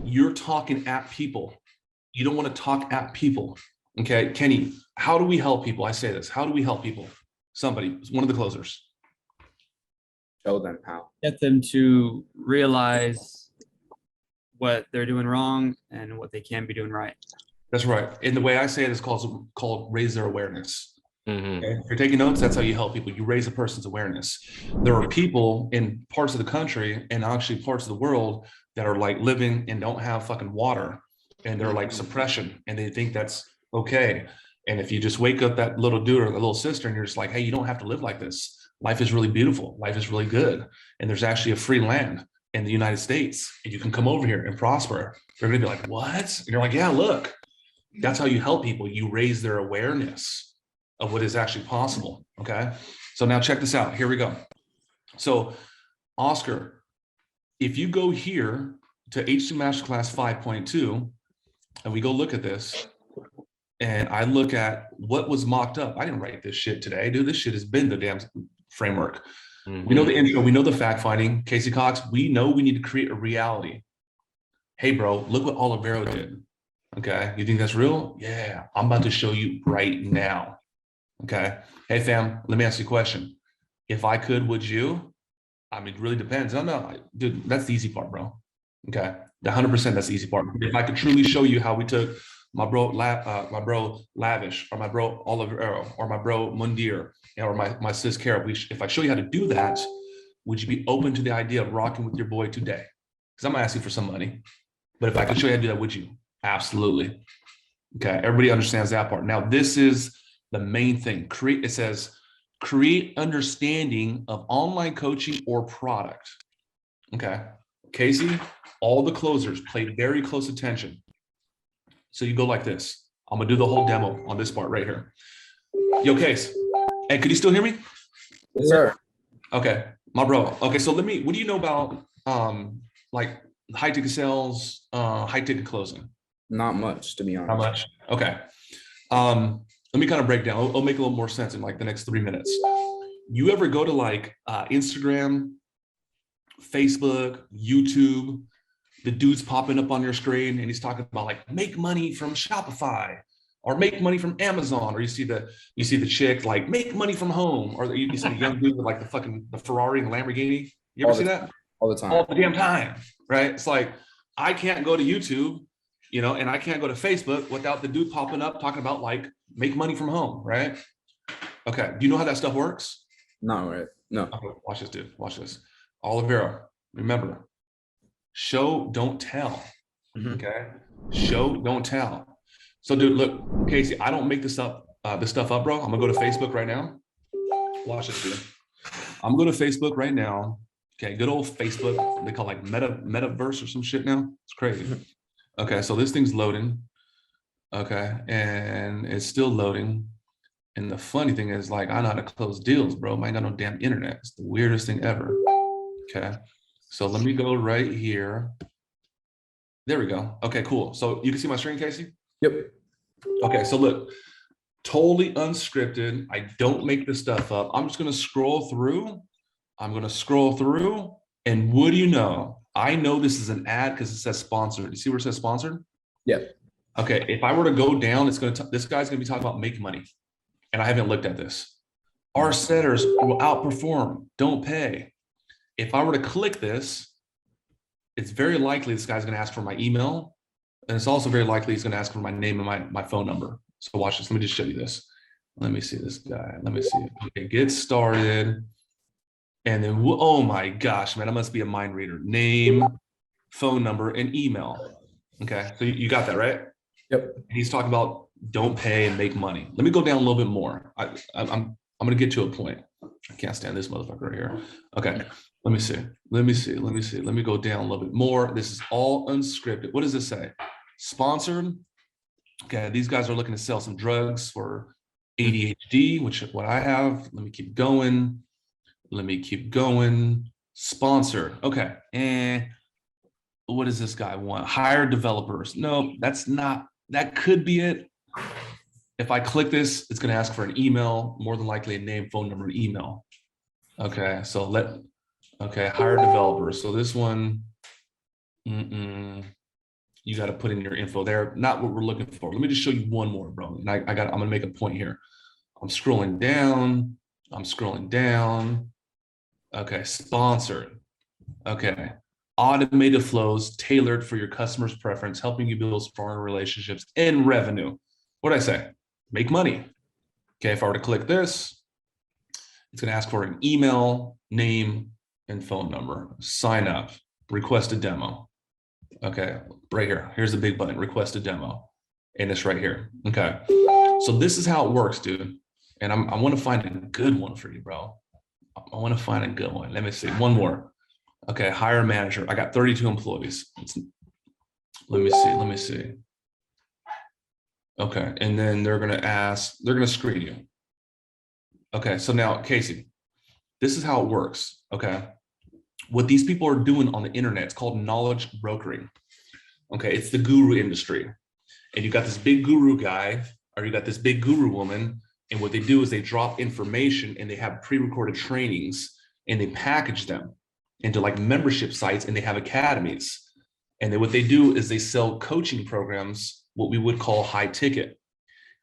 You're talking at people. You don't want to talk at people. Okay, Kenny, how do we help people? I say this. How do we help people? Somebody, one of the closers. Show them how. Get them to realize what they're doing wrong and what they can be doing right. That's right. And the way I say it is called raise their awareness. Mm-hmm. Okay? If you're taking notes, that's how you help people. You raise a person's awareness. There are people in parts of the country and actually parts of the world that are like living and don't have fucking water, and they're like suppression, and they think that's okay. And if you just wake up that little dude or the little sister and you're just like, hey, you don't have to live like this. Life is really beautiful. Life is really good. And there's actually a free land in the United States, and you can come over here and prosper. They're gonna be like, what? And you're like, yeah, look, that's how you help people. You raise their awareness of what is actually possible. Okay. So now check this out. Here we go. So Oscar, if you go here to H2 Masterclass 5.2, and we go look at this, and I look at what was mocked up. I didn't write this shit today, dude. This shit has been the damn framework. Mm-hmm. We know the intro, we know the fact finding. Casey Cox, we know we need to create a reality. Hey, bro, look what Olivero did. Okay, you think that's real? Yeah, I'm about to show you right now. Okay, hey fam, let me ask you a question. If I could, would you? I mean, it really depends. No, dude, that's the easy part, bro. Okay, the 100%, that's the easy part. If I could truly show you how we took my bro Lavish, or my bro Olivero, or my bro Mundir, or my sis Kara, if I show you how to do that, would you be open to the idea of rocking with your boy today? Because I'm gonna ask you for some money, but if I could show you how to do that, would you? Absolutely. Okay, everybody understands that part. Now, this is the main thing. It says create understanding of online coaching or product. Okay, Casey, all the closers pay very close attention. So you go like this. I'm gonna do the whole demo on this part right here. Yo, Case. Hey, could you still hear me? Yes, sir. Okay, my bro. Okay, so what do you know about like high ticket sales, high ticket closing? Not much, to be honest. Not much. Okay. Let me kind of break down. It'll make a little more sense in like the next 3 minutes. You ever go to like Instagram, Facebook, YouTube, the dude's popping up on your screen and he's talking about like make money from Shopify or make money from Amazon, or you see the chick like make money from home, or you see the young dude with like the Ferrari and the Lamborghini. You ever see that? All the time. All the damn time, right? It's like I can't go to YouTube, and I can't go to Facebook without the dude popping up talking about like make money from home, right? Okay, do you know how that stuff works? Not right. No. Okay, watch this, dude. Watch this. Olivero, remember, show, don't tell. Mm-hmm. Okay, show, don't tell. So, dude, look, Casey, I don't make this stuff up, bro. I'm gonna go to Facebook right now. Watch this, dude. I'm going to Facebook right now. Okay, good old Facebook. They call it like metaverse or some shit now. It's crazy. Okay, so this thing's loading. Okay, and it's still loading. And the funny thing is, like, I know how to close deals, bro. I ain't got no damn internet. It's the weirdest thing ever. Okay, so let me go right here. There we go. Okay, cool. So you can see my screen, Casey? Yep. Okay, so look, totally unscripted. I don't make this stuff up. I'm just going to scroll through. And what do you know? I know this is an ad because it says sponsored. You see where it says sponsored? Yep. Okay, if I were to go down, this guy's going to be talking about make money. And I haven't looked at this. Our setters will outperform, don't pay. If I were to click this, it's very likely this guy's going to ask for my email. And it's also very likely he's going to ask for my name and my phone number. So watch this. Let me just show you this. Let me see this guy. Let me see. Okay, get started. And then, oh my gosh, man, I must be a mind reader. Name, phone number, and email. Okay, so you got that, right? Yep. He's talking about don't pay and make money. Let me go down a little bit more. I'm going to get to a point. I can't stand this motherfucker right here. Okay, let me see. Let me go down a little bit more. This is all unscripted. What does this say? Sponsored. Okay, these guys are looking to sell some drugs for ADHD, which is what I have. Let me keep going. Sponsored. Okay. And what does this guy want? Hire developers. No, that's not. That could be it. if I click this, it's going to ask for an email, more than likely a name, phone number, and email. Okay, so hire developers. So this one, you got to put in your info there. Not what we're looking for. Let me just show you one more, bro. And I'm going to make a point here. I'm scrolling down. Okay, sponsored. Okay, automated flows tailored for your customer's preference, helping you build stronger relationships and revenue. What did I say? Make money. Okay, if I were to click this, it's going to ask for an email, name, and phone number. Sign up, request a demo. Okay, right here. Here's the big button, request a demo. And it's right here. Okay, so this is how it works, dude. And I want to find a good one for you, bro. I want to find a good one. Let me see. One more. Okay, hire a manager. I got 32 employees. Let me see. Okay, and then they're going to screen you. Okay, so now, Casey, this is how it works, okay? What these people are doing on the internet, it's called knowledge brokering. Okay, it's the guru industry. And you got this big guru guy, or you got this big guru woman, and what they do is they drop information and they have pre-recorded trainings and they package them into like membership sites, and they have academies. And then what they do is they sell coaching programs, what we would call high ticket,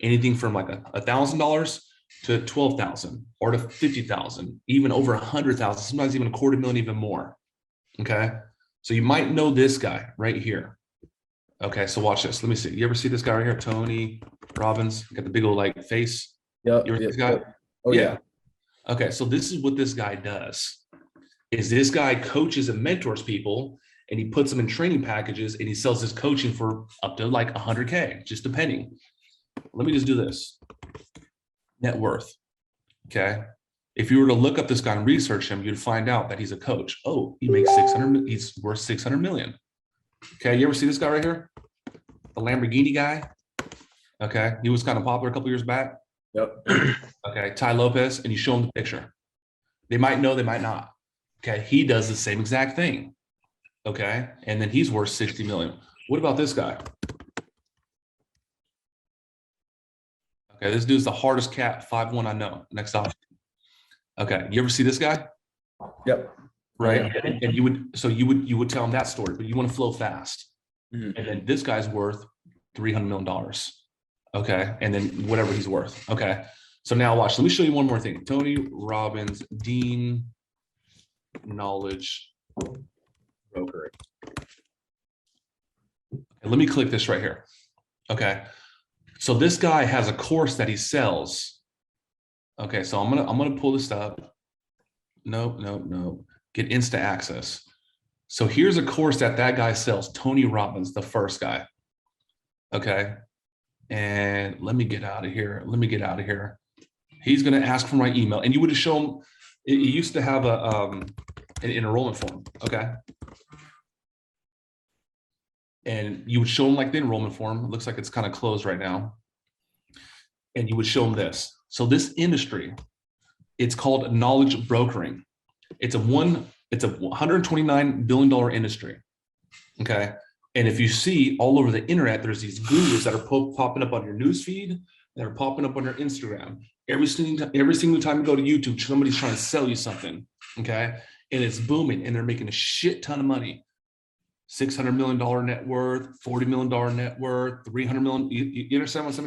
anything from like $1,000 to 12,000 or to 50,000, even over 100,000, sometimes even $250,000, even more. Okay, so you might know this guy right here. Okay, so watch this. Let me see. You ever see this guy right here, Tony Robbins? Got the big old like face. Yep. You ever see this guy? Oh yeah. Okay, so this is what this guy does. Is this guy coaches and mentors people, and he puts them in training packages, and he sells his coaching for up to like 100K, just depending. Let me just do this. Net worth. Okay. If you were to look up this guy and research him, you'd find out that he's a coach. Oh, he makes 600. He's worth 600 million. Okay. You ever see this guy right here? The Lamborghini guy. Okay. He was kind of popular a couple years back. Yep. Okay. Ty Lopez, and you show him the picture. They might know, they might not. Okay. He does the same exact thing. Okay. And then he's worth 60 million. What about this guy? Okay, this dude's the hardest cat, 5'1" I know. Next option. Okay, you ever see this guy? Yep. Right, and you would tell him that story, but you want to flow fast. And then this guy's worth $300 million. Okay, and then whatever he's worth. Okay, so now watch. Let me show you one more thing. Tony Robbins, Dean, knowledge broker. Okay, let me click this right here. Okay. So this guy has a course that he sells. Okay, so I'm gonna pull this up. No. Get Insta access. So here's a course that guy sells. Tony Robbins, the first guy. Okay, and let me get out of here. He's gonna ask for my email, and you would have shown. It used to have an enrollment form. Okay. And you would show them like the enrollment form. It looks like it's kind of closed right now. And you would show them this. So this industry, it's called knowledge brokering. It's a $129 billion industry. Okay. And if you see all over the internet, there's these gurus that are popping up on your news feed, that are popping up on your Instagram. Every single time you go to YouTube, somebody's trying to sell you something. Okay. And it's booming, and they're making a shit ton of money. $600 million net worth, $40 million net worth, 300 million. You understand what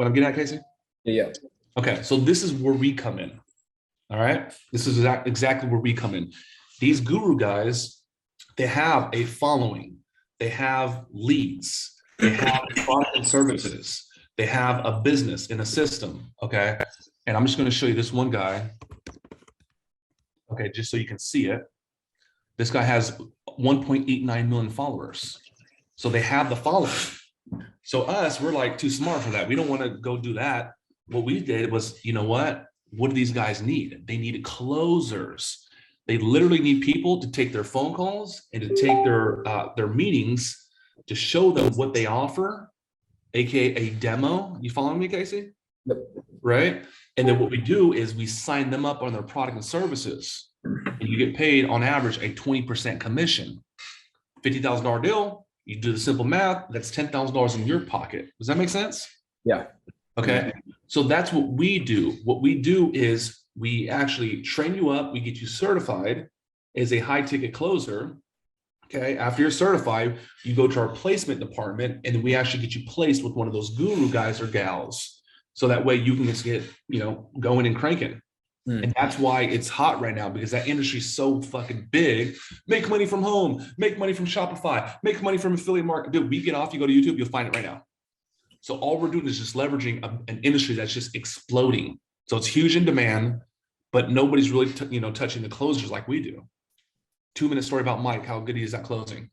I'm getting at, Casey? Yeah. Okay, so this is where we come in. All right, this is exactly where we come in. These guru guys, they have a following, they have leads, they have product and services, they have a business in a system. Okay, and I'm just going to show you this one guy. Okay, just so you can see it. This guy has 1.89 million followers. So they have the following. So we're like too smart for that. We don't want to go do that. What we did was, you know what? What do these guys need? They need closers. They literally need people to take their phone calls and to take their meetings to show them what they offer, aka a demo. You following me, Casey? Yep. Right? And then what we do is we sign them up on their product and services. And you get paid on average a 20% commission. $50,000 deal, you do the simple math, that's $10,000 in your pocket. Does that make sense? Yeah. Okay. So that's what we do. What we do is we actually train you up. We get you certified as a high ticket closer. Okay. After you're certified, you go to our placement department and we actually get you placed with one of those guru guys or gals. So that way you can just get, going and cranking. And that's why it's hot right now, because that industry is so fucking big. Make money from home, make money from Shopify, make money from affiliate market. Dude, we get off, you go to YouTube, you'll find it right now. So all we're doing is just leveraging an industry that's just exploding. So it's huge in demand, but nobody's really, touching the closers like we do. 2-minute story about Mike, how good he is at closing.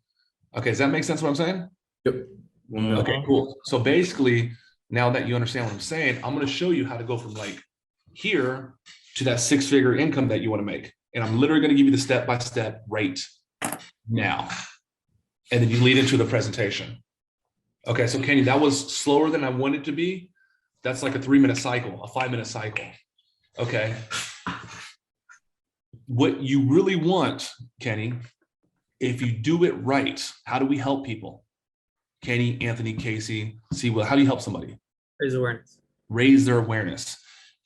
Okay, does that make sense what I'm saying? Yep. Okay, cool. So basically, now that you understand what I'm saying, I'm going to show you how to go from like here to that 6-figure income that you want to make. And I'm literally going to give you the step-by-step right now. And then you lead into the presentation. Okay, so Kenny, that was slower than I wanted to be. That's like a 3-minute cycle, a 5-minute cycle. Okay. What you really want, Kenny, if you do it right, how do we help people? Kenny, Anthony, Casey, how do you help somebody? Raise awareness. Raise their awareness.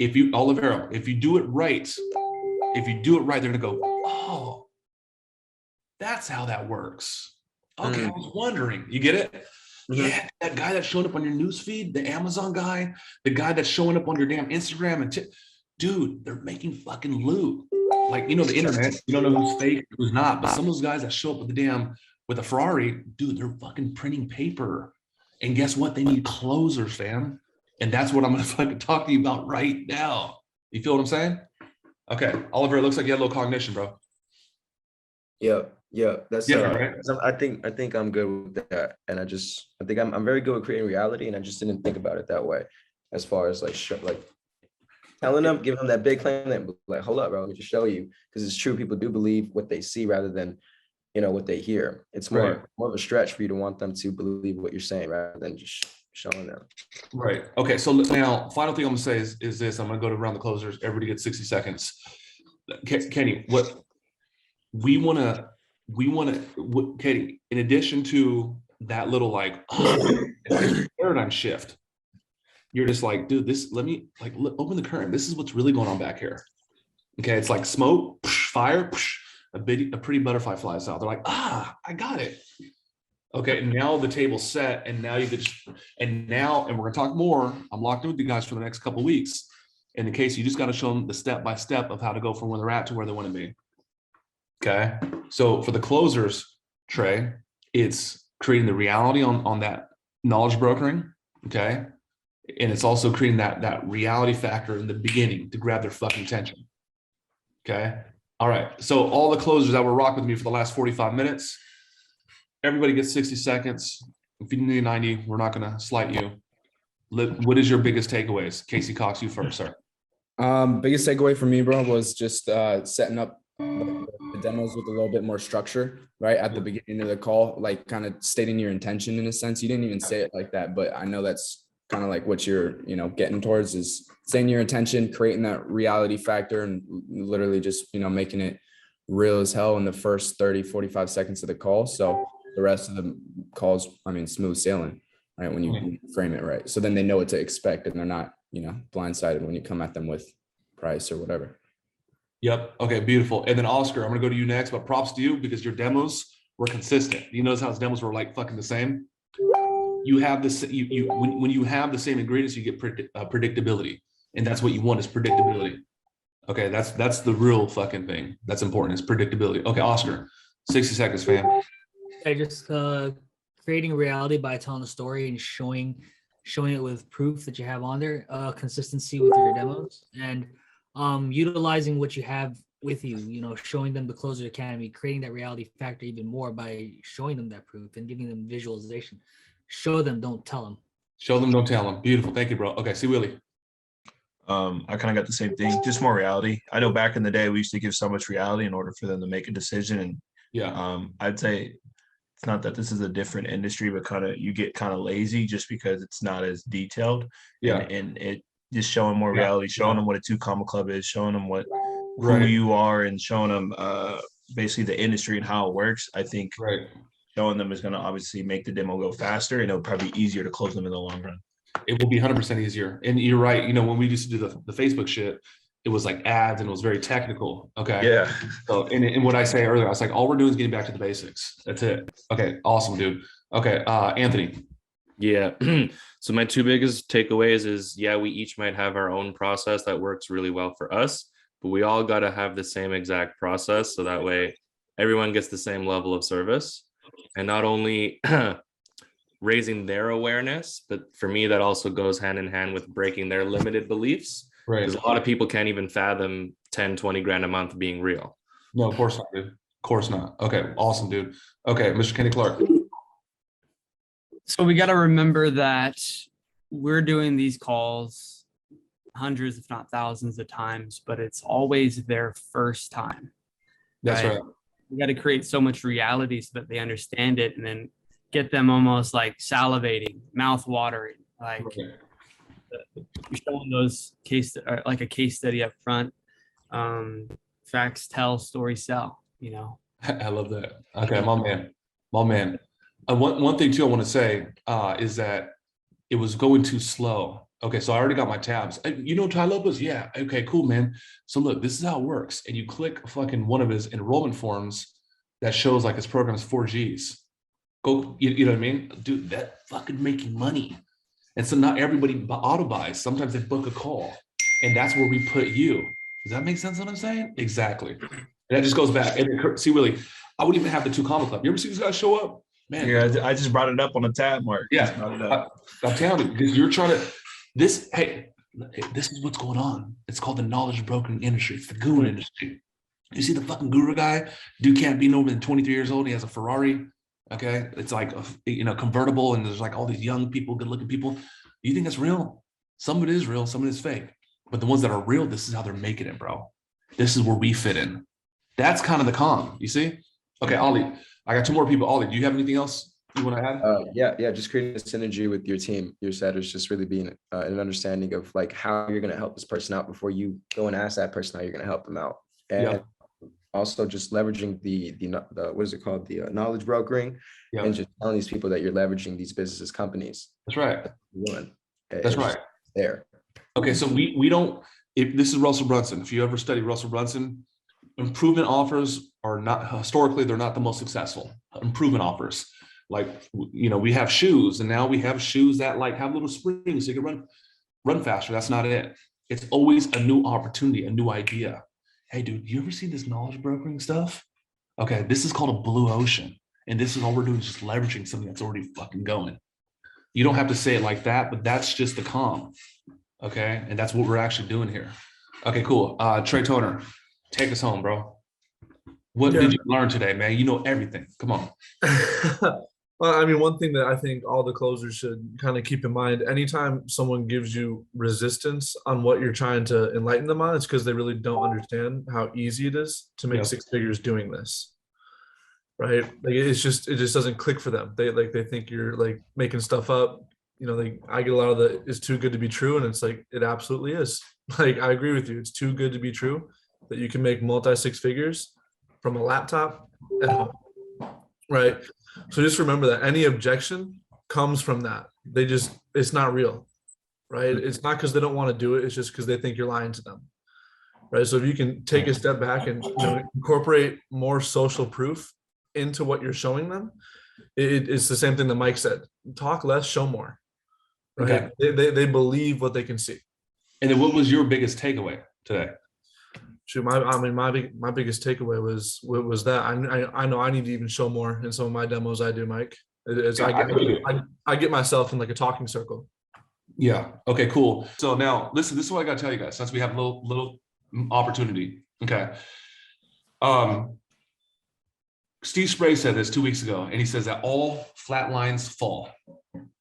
Olivero, if you do it right, they're gonna go, oh, that's how that works. Okay, I was wondering. You get it? Yeah, that guy that's showing up on your newsfeed, the Amazon guy, the guy that's showing up on your damn Instagram dude, they're making fucking loot. Like, the internet, you don't know who's fake, who's not, but some of those guys that show up with a Ferrari, dude, they're fucking printing paper. And guess what? They need closers, fam. And that's what I'm going to fucking talk to you about right now. You feel what I'm saying? Okay. Oliver, it looks like you had a little cognition, bro. Yeah. That's right? I think I'm good with that. And I think I'm very good with creating reality. And I just didn't think about it that way. As far as like telling them, giving them that big claim, that like, hold up, bro, let me just show you. Because it's true, people do believe what they see rather than, what they hear. It's more of a stretch for you to want them to believe what you're saying rather than just showing them. Right. Okay. So now, final thing I'm gonna say is this. I'm gonna go to around the closers. Everybody gets 60 seconds. Kenny, what we wanna, Kenny, in addition to that little paradigm shift, you're just like, dude, let me open the curtain. This is what's really going on back here. Okay. It's like smoke, fire, a pretty butterfly flies out. They're like, I got it. Okay, now the table's set, and now and we're gonna talk more. I'm locked in with you guys for the next couple of weeks. In the case, you just got to show them the step-by-step of how to go from where they're at to where they want to be. Okay, so for the closers, Trey, it's creating the reality on that knowledge brokering. Okay, and it's also creating that reality factor in the beginning to grab their fucking attention. Okay, all right. So all the closers that were rocking with me for the last 45 minutes. Everybody gets 60 seconds. If you need 90, we're not going to slight you. What is your biggest takeaways? Casey Cox, you first, sir. Biggest takeaway for me, bro, was just setting up the demos with a little bit more structure, right? At the beginning of the call, like kind of stating your intention in a sense. You didn't even say it like that, but I know that's kind of like what you're, getting towards is saying your intention, creating that reality factor and literally just, making it real as hell in the first 30, 45 seconds of the call. So the rest of the calls, smooth sailing, right? When you frame it right. So then they know what to expect and they're not, blindsided when you come at them with price or whatever. Yep. Okay, beautiful. And then Oscar, I'm going to go to you next, but props to you because your demos were consistent. You notice how his demos were like fucking the same? You have this, when you have the same ingredients, you get predictability. And that's what you want is predictability. Okay, that's the real fucking thing. That's important is predictability. Okay, Oscar, 60 seconds, fam. Just creating reality by telling a story and showing it with proof that you have on there, consistency with your demos, and utilizing what you have with you, showing them the Closer Academy, creating that reality factor even more by showing them that proof and giving them visualization. Show them, don't tell them. Show them, don't tell them. Beautiful. Thank you, bro. Okay, see Willie. I kind of got the same thing, just more reality. I know back in the day, we used to give so much reality in order for them to make a decision. And I'd say it's not that this is a different industry, but you get kind of lazy just because it's not as detailed. And it just showing more reality, showing them what a 2 Comma Club is, showing them who you are and showing them basically the industry and how it works. I think showing them is going to obviously make the demo go faster and it'll probably be easier to close them in the long run. It will be 100% easier. And you're right. You know, when we used to do the Facebook shit, it was like ads and it was very technical. Okay. Yeah. So, and what I say earlier, I was like, all we're doing is getting back to the basics. That's it. Okay. Awesome, dude. Okay. Anthony. Yeah. So my two biggest takeaways is, yeah, we each might have our own process that works really well for us, but we all got to have the same exact process. So that way everyone gets the same level of service, and not only raising their awareness, but for me, that also goes hand in hand with breaking their limited beliefs. Right. Because a lot of people can't even fathom 10, 20 grand a month being real. No, of course not, dude. Of course not. Okay. Awesome, dude. Okay. Mr. Kenny Clark. So we got to remember that we're doing these calls hundreds, if not thousands of times, but it's always their first time. That's right. We got to create so much reality so that they understand it, and then get them almost like salivating, mouth watering, like Okay. you're showing those like a case study up front. Facts tell, stories sell, you know. I love that. Okay, my man. One thing too I want to say is that it was going too slow. Okay, so I already got my tabs. You know Tai Lopez? Yeah. Okay, cool, man. So look, this is how it works. And you click fucking one of his enrollment forms that shows like his program is 4Gs. Go, you know what I mean? Dude, that fucking making money. And so not everybody auto buys. Sometimes they book a call. And that's where we put you. Does that make sense what I'm saying? Exactly. And that just goes back. And see, really, I wouldn't even have the 2 Comma Club. You ever see these guys show up? Man. Yeah, I just brought it up on the tab, Mark. Yeah. I'm telling you, because you're trying to, this is what's going on. It's called the knowledge brokering industry. It's the guru industry. You see the fucking guru guy? Dude can't be no more than 23 years old. He has a Ferrari. Okay. It's like, convertible. And there's like all these young people, good looking people. You think that's real? Some of it is real. Some of it is fake. But the ones that are real, this is how they're making it, bro. This is where we fit in. That's kind of the calm. You see? Okay, Ollie, I got 2 more people. Ollie, do you have anything else you want to add? Yeah. Just creating a synergy with your team. Your setters, just really being an understanding of like how you're going to help this person out before you go and ask that person how you're going to help them out. And also just leveraging the what is it called? The knowledge brokering, and just telling these people that you're leveraging these businesses, companies. That's right. That's right. There. Okay, so we don't, if this is Russell Brunson, if you ever study Russell Brunson, improvement offers are not, historically, they're not the most successful. Improvement offers. Like, we have shoes, and now we have shoes that like have little springs so you can run faster. That's not it. It's always a new opportunity, a new idea. Hey, dude, you ever see this knowledge brokering stuff? Okay, this is called a blue ocean. And this is all we're doing is just leveraging something that's already fucking going. You don't have to say it like that, but that's just the calm. Okay, and that's what we're actually doing here. Okay, cool. Trey Toner, take us home, bro. What did you learn today, man? You know everything. Come on. Well, I mean, one thing that I think all the closers should kind of keep in mind, anytime someone gives you resistance on what you're trying to enlighten them on, it's because they really don't understand how easy it is to make 6 figures doing this. Right? Like it just doesn't click for them. They think you're like making stuff up. I get a lot of the "it's too good to be true," and it's like it absolutely is. Like I agree with you. It's too good to be true that you can make multi 6 figures from a laptop at home. Right? So just remember that any objection comes from that. It's not real, right? It's not because they don't want to do it. It's just because they think you're lying to them, right? So if you can take a step back and incorporate more social proof into what you're showing them, it's the same thing that Mike said. Talk less, show more, right? Okay. They believe what they can see. And then what was your biggest takeaway today? Shoot, my biggest takeaway was that I know I need to even show more in some of my demos I do, Mike. I get myself in like a talking circle. Yeah. Okay, cool. So now listen, this is what I gotta tell you guys, since we have a little opportunity. Okay. Steve Spray said this 2 weeks ago, and he says that all flat lines fall.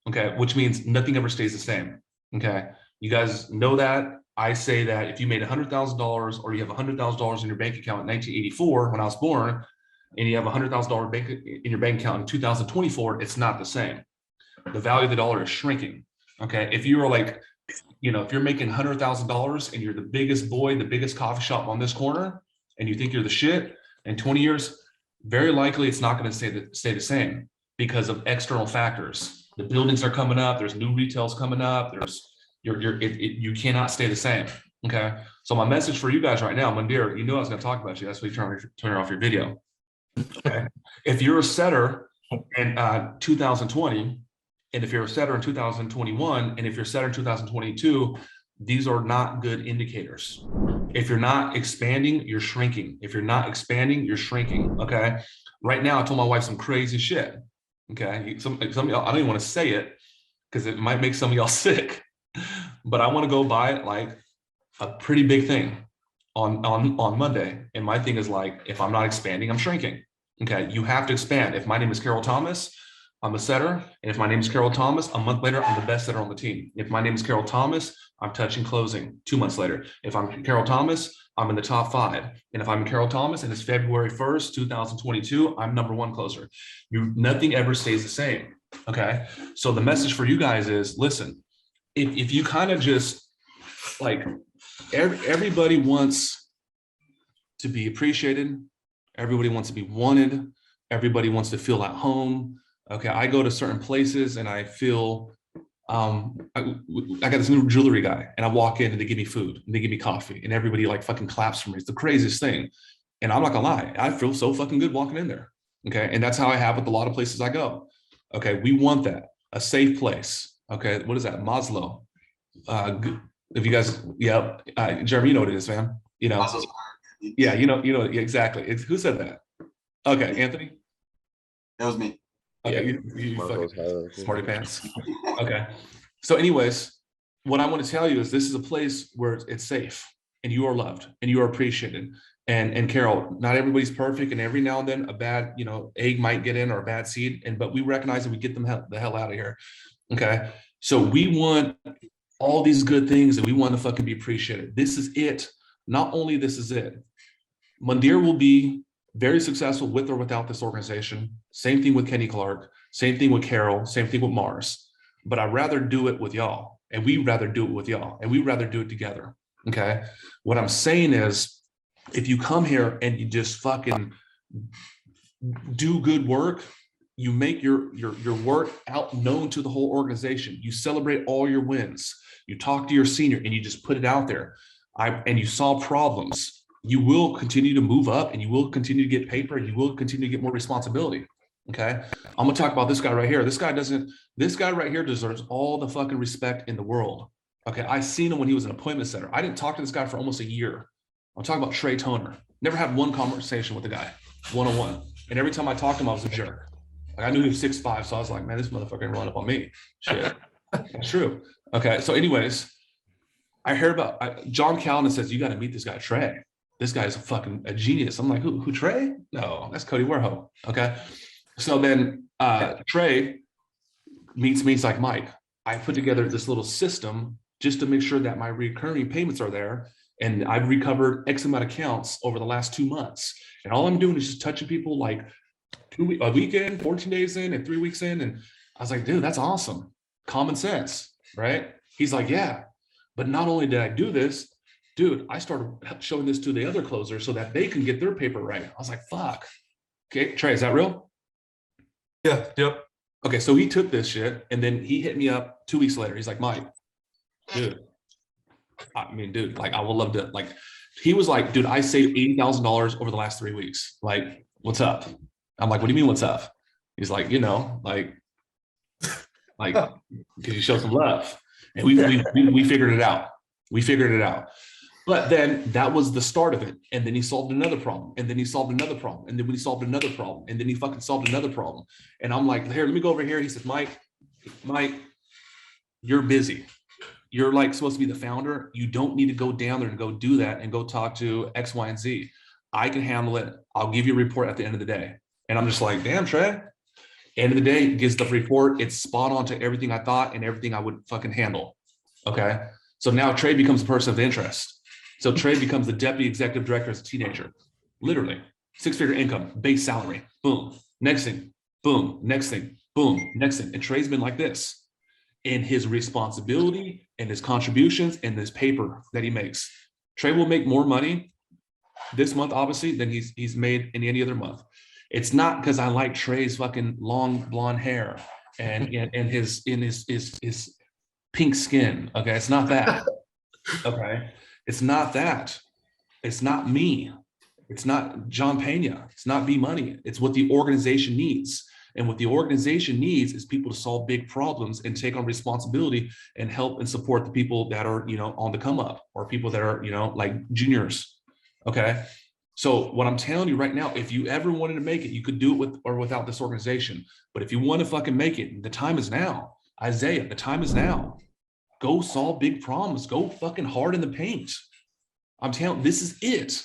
Okay, which means nothing ever stays the same. Okay. You guys know that. I say that if you made $100,000 or you have $100,000 in your bank account in 1984 when I was born, and you have $100,000 in your bank account in 2024, it's not the same. The value of the dollar is shrinking. Okay, if you're like, if you're making $100,000 and you're the biggest boy, the biggest coffee shop on this corner, and you think you're the shit, in 20 years, very likely it's not going to stay the same because of external factors. The buildings are coming up. There's new retails coming up. You cannot stay the same. Okay. So my message for you guys right now, Mandir, you knew I was going to talk about you. That's why you turn off your video. Okay. If you're a setter in 2020, and if you're a setter in 2021, and if you're a setter in 2022, these are not good indicators. If you're not expanding, you're shrinking. If you're not expanding, you're shrinking. Okay. Right now, I told my wife some crazy shit. Okay. Some of y'all, I don't even want to say it because it might make some of y'all sick, but I want to go buy like a pretty big thing on Monday. And my thing is like, if I'm not expanding, I'm shrinking. Okay. You have to expand. If my name is Carol Thomas, I'm a setter. And if my name is Carol Thomas, a month later, I'm the best setter on the team. If my name is Carol Thomas, I'm touching closing 2 months later. If I'm Carol Thomas, I'm in the top 5. And if I'm Carol Thomas and it's February 1st, 2022, I'm #1 closer. Nothing ever stays the same. Okay. So the message for you guys is, listen, if you kind of just like, everybody wants to be appreciated. Everybody wants to be wanted. Everybody wants to feel at home. Okay, I go to certain places and I feel, I got this new jewelry guy and I walk in and they give me food and they give me coffee and everybody like fucking claps for me. It's the craziest thing. And I'm not gonna lie, I feel so fucking good walking in there. Okay, and that's how I have with a lot of places I go. Okay, we want that, a safe place. Okay, what is that, Maslow? If you guys, yeah, Jeremy, you know what it is, man. You know, yeah, you know, yeah, exactly. Who said that? Okay, Anthony? That was me. Okay, you fucking smarty pants. Okay. So anyways, what I want to tell you is this is a place where it's safe and you are loved and you are appreciated. And Carol, not everybody's perfect. And every now and then a bad, egg might get in or a bad seed. But we recognize that we get them the hell out of here. Okay. So we want all these good things and we want to fucking be appreciated. This is it. Not only this is it. Mandir will be very successful with or without this organization. Same thing with Kenny Clark, same thing with Carol, same thing with Mars. But I'd rather do it with y'all, and we'd rather do it with y'all, and we'd rather do it together. Okay. What I'm saying is, if you come here and you just fucking do good work, you make your work out known to the whole organization. You celebrate all your wins. You talk to your senior and you just put it out there. And you solve problems. You will continue to move up and you will continue to get paper and you will continue to get more responsibility. Okay. I'm going to talk about this guy right here. This guy right here deserves all the fucking respect in the world. Okay. I seen him when he was an appointment setter. I didn't talk to this guy for almost a year. I'm talking about Trey Toner. Never had one conversation with the guy one-on-one. And every time I talked to him, I was a jerk. Like I knew he was 6'5". So I was like, man, this motherfucker ain't rolling up on me. Shit. That's true. Okay. So anyways, I heard about John Calvin says, you got to meet this guy, Trey. This guy's a genius. I'm like, who Trey? No, that's Cody Warhol. Okay. So then Trey meets me. He's like, Mike, I put together this little system just to make sure that my recurring payments are there. And I've recovered X amount of accounts over the last 2 months. And all I'm doing is just touching people like a week in, 14 days in, and 3 weeks in. And I was like, dude, that's awesome. Common sense, right? He's like, yeah. But not only did I do this, dude, I started showing this to the other closers so that they can get their paper right. I was like, fuck. Okay, Trey, is that real? Yeah, yep. Okay, so he took this shit and then he hit me up 2 weeks later. He's like, Mike, dude, like, I would love to, like, he was like, dude, I saved $80,000 over the last 3 weeks. Like, what's up? I'm like, what do you mean, what's up? He's like, like, because you show some love. And we figured it out. We figured it out. But then that was the start of it. And then he solved another problem. And then he solved another problem. And then we solved another problem. And then he fucking solved another problem. And I'm like, here, let me go over here. He says, Mike, you're busy. You're like supposed to be the founder. You don't need to go down there and go do that and go talk to X, Y, and Z. I can handle it. I'll give you a report at the end of the day. And I'm just like, damn, Trey. End of the day, gives the report. It's spot on to everything I thought and everything I would fucking handle. Okay. So now Trey becomes a person of interest. So Trey becomes the deputy executive director as a teenager, literally 6-figure income, base salary, boom. Next thing, boom. Next thing, boom. Next thing. And Trey's been like this in his responsibility and his contributions and this paper that he makes. Trey will make more money this month, obviously, than he's made in any other month. It's not because I like Trey's fucking long blonde hair. and his pink skin. Okay, it's not that. Okay, it's not that. It's not me. It's not John Pena. It's not B Money. It's what the organization needs. And what the organization needs is people to solve big problems and take on responsibility and help and support the people that are, on the come up, or people that are, like juniors. Okay. So what I'm telling you right now, if you ever wanted to make it, you could do it with or without this organization. But if you want to fucking make it, the time is now. Isaiah, the time is now. Go solve big problems. Go fucking hard in the paint. I'm telling you, this is it.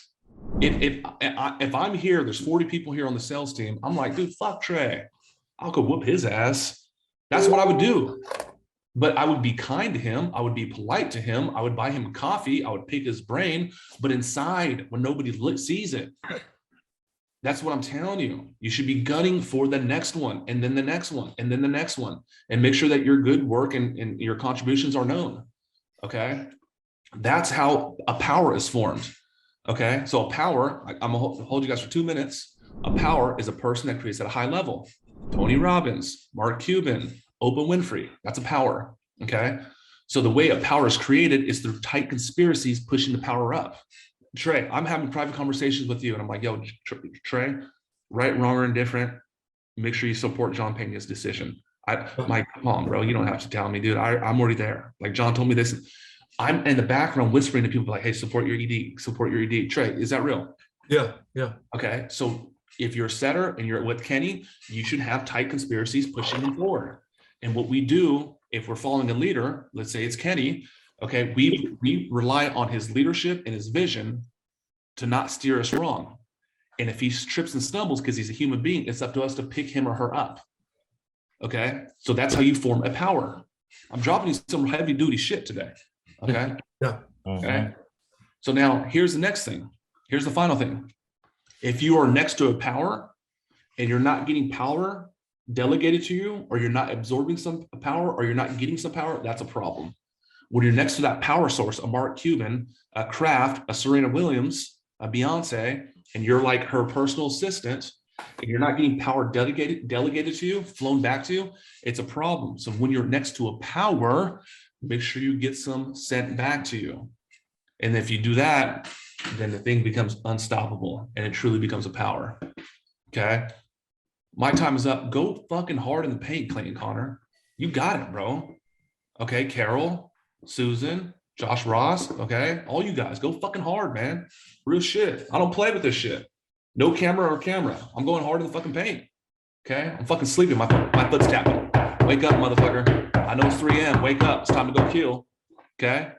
If I'm here, there's 40 people here on the sales team. I'm like, dude, fuck Trey. I'll go whoop his ass. That's what I would do. But I would be kind to him. I would be polite to him. I would buy him coffee. I would pick his brain. But inside, when nobody sees it, that's what I'm telling you. You should be gunning for the next one, and then the next one, and then the next one, and make sure that your good work and your contributions are known. Okay? That's how a power is formed. Okay? So a power, I'm gonna hold you guys for 2 minutes. A power is a person that creates at a high level. Tony Robbins, Mark Cuban, Oprah Winfrey, that's a power. Okay. So the way a power is created is through tight conspiracies pushing the power up. Trey, I'm having private conversations with you, and I'm like, yo, Trey, right, wrong, or indifferent, make sure you support John Pena's decision. Come on, bro, you don't have to tell me, dude. I'm already there. Like John told me this. I'm in the background whispering to people like, hey, support your ED, support your ED. Trey, is that real? Yeah. Okay. So if you're a setter and you're with Kenny, you should have tight conspiracies pushing him forward. And what we do, if we're following a leader, let's say it's Kenny, okay, we rely on his leadership and his vision to not steer us wrong. And if he trips and stumbles because he's a human being, it's up to us to pick him or her up. Okay, so that's how you form a power. I'm dropping you some heavy duty shit today. Okay. Yeah. Okay. So now here's the next thing. Here's the final thing. If you are next to a power and you're not getting power delegated to you, or you're not absorbing some power, or you're not getting some power, that's a problem. When you're next to that power source, a Mark Cuban, a Kraft, a Serena Williams, a Beyonce, and you're like her personal assistant, and you're not getting power delegated to you, flown back to you, it's a problem. So when you're next to a power, make sure you get some sent back to you. And if you do that, then the thing becomes unstoppable and it truly becomes a power. Okay. My time is up. Go fucking hard in the paint, Clayton Connor. You got it, bro. Okay. Carol, Susan, Josh Ross. Okay. All you guys go fucking hard, man. Real shit. I don't play with this shit. No camera or camera. I'm going hard in the fucking paint. Okay. I'm fucking sleeping. My foot's tapping. Wake up, motherfucker. I know it's 3 a.m. Wake up. It's time to go kill. Okay.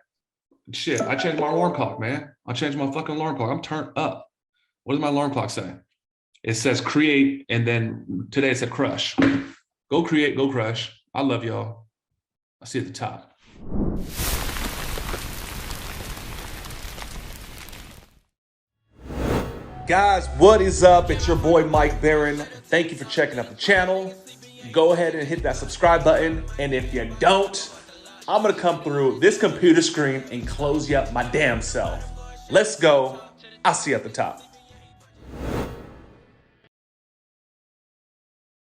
Shit, I changed my alarm clock, man. I changed my fucking alarm clock. I'm turned up. What does my alarm clock say? It says create, and then today it said crush. Go create, go crush. I love y'all. I see you at the top. Guys, what is up? It's your boy Mike Barron. Thank you for checking out the channel. Go ahead and hit that subscribe button. And if you don't, I'm gonna come through this computer screen and close you up my damn self. Let's go. I'll see you at the top.